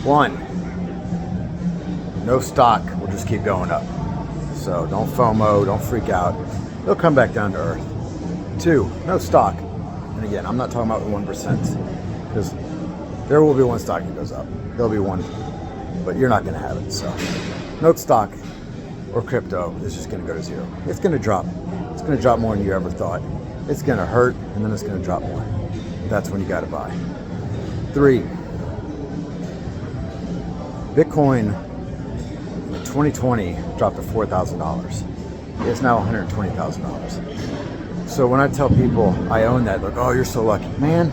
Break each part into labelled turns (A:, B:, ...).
A: One, no stock will just keep going up. So don't FOMO, don't freak out. It'll come back down to earth. Two, no stock. And again, I'm not talking about the 1%, because there will be one stock that goes up. There'll be one, but you're not going to have it. So no stock or crypto is just going to go to zero. It's going to drop. It's going to drop more than you ever thought. It's going to hurt, and then it's going to drop more. That's when you got to buy. Three, Bitcoin in 2020 dropped to $4,000. It's now $120,000. So when I tell people I own that, like, oh, you're so lucky. Man,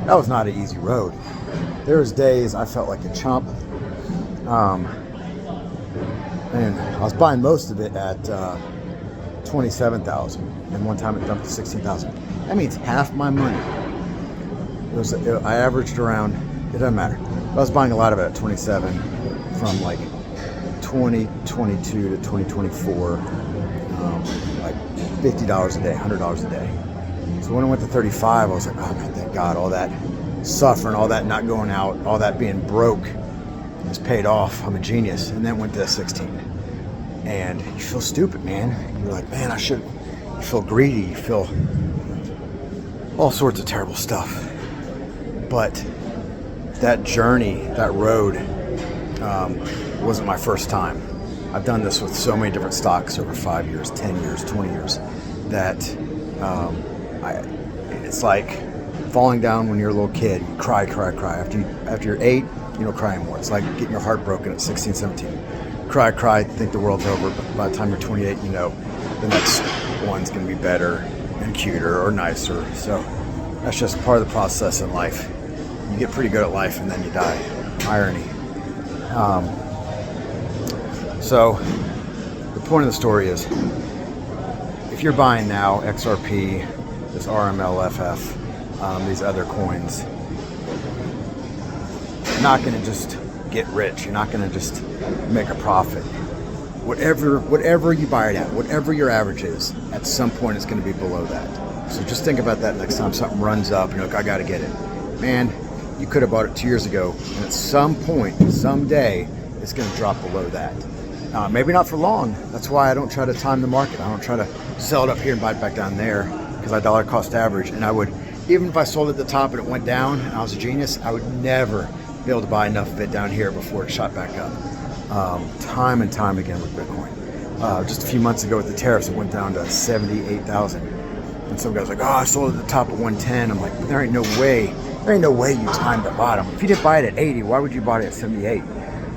A: that was not an easy road. There was days I felt like a chump. And I was buying most of it at 27,000, and one time it dumped to 16,000. That means half my money. I averaged around, it doesn't matter. I was buying a lot of it at 27 from like 2022 to 2024, like $50 a day, $100 a day. So when I went to 35, I was like, oh man, thank God, all that suffering, all that not going out, all that being broke is paid off. I'm a genius. And then went to 16. And you feel stupid, man. You're like, man, you feel greedy, you feel all sorts of terrible stuff. But that journey, that road, wasn't my first time. I've done this with so many different stocks over 5 years, 10 years, 20 years, that it's like falling down when you're a little kid. You cry. After you're 8, you don't cry anymore. It's like getting your heart broken at 16, 17. Cry, think the world's over, but by the time you're 28, you know the next one's going to be better and cuter or nicer. So that's just part of the process in life. You get pretty good at life and then you die. Irony. So the point of the story is, if you're buying now XRP, this RMLFF, these other coins, you're not going to just get rich. You're not going to just make a profit. Whatever you buy it at, whatever your average is, at some point it's going to be below that. So just think about that next time something runs up and you're like, I got to get it. Man, you could have bought it 2 years ago, and at some point, someday, it's going to drop below that. Maybe not for long. That's why I don't try to time the market. I don't try to sell it up here and buy it back down there, because I dollar cost average. And I would, even if I sold at the top and it went down and I was a genius, I would never be able to buy enough of it down here before it shot back up. Time and time again with Bitcoin. Just a few months ago with the tariffs, it went down to 78,000. And some guy's like, oh, I sold at the top at 110. I'm like, there ain't no way. There ain't no way you timed the bottom. If you didn't buy it at 80, why would you buy it at 78?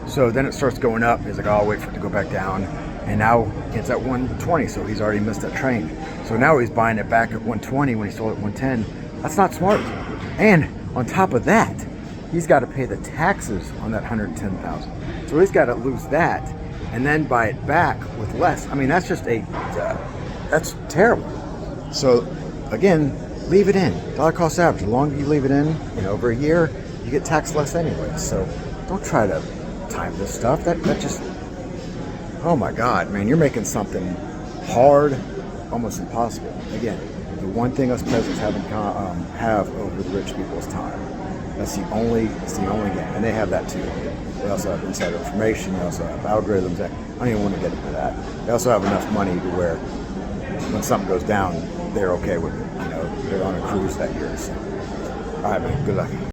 A: So then it starts going up. He's like, oh, I'll wait for it to go back down. And now it's at 120, so he's already missed that train. So now he's buying it back at 120 when he sold it at 110. That's not smart. And on top of that, he's got to pay the taxes on that 110,000. So he's got to lose that and then buy it back with less. I mean, that's just that's terrible. So again, leave it in. Dollar cost average. The longer you leave it in, over a year, you get taxed less anyway. So don't try to time this stuff. That just, oh my God, man, you're making something hard, almost impossible. Again, the one thing us presidents have over the rich people is time. It's the only game, and they have that too. They also have insider information. They also have algorithms. I don't even want to get into that. They also have enough money to where when something goes down, they're okay with it. They're on a cruise that year. So. All right, man. Good luck.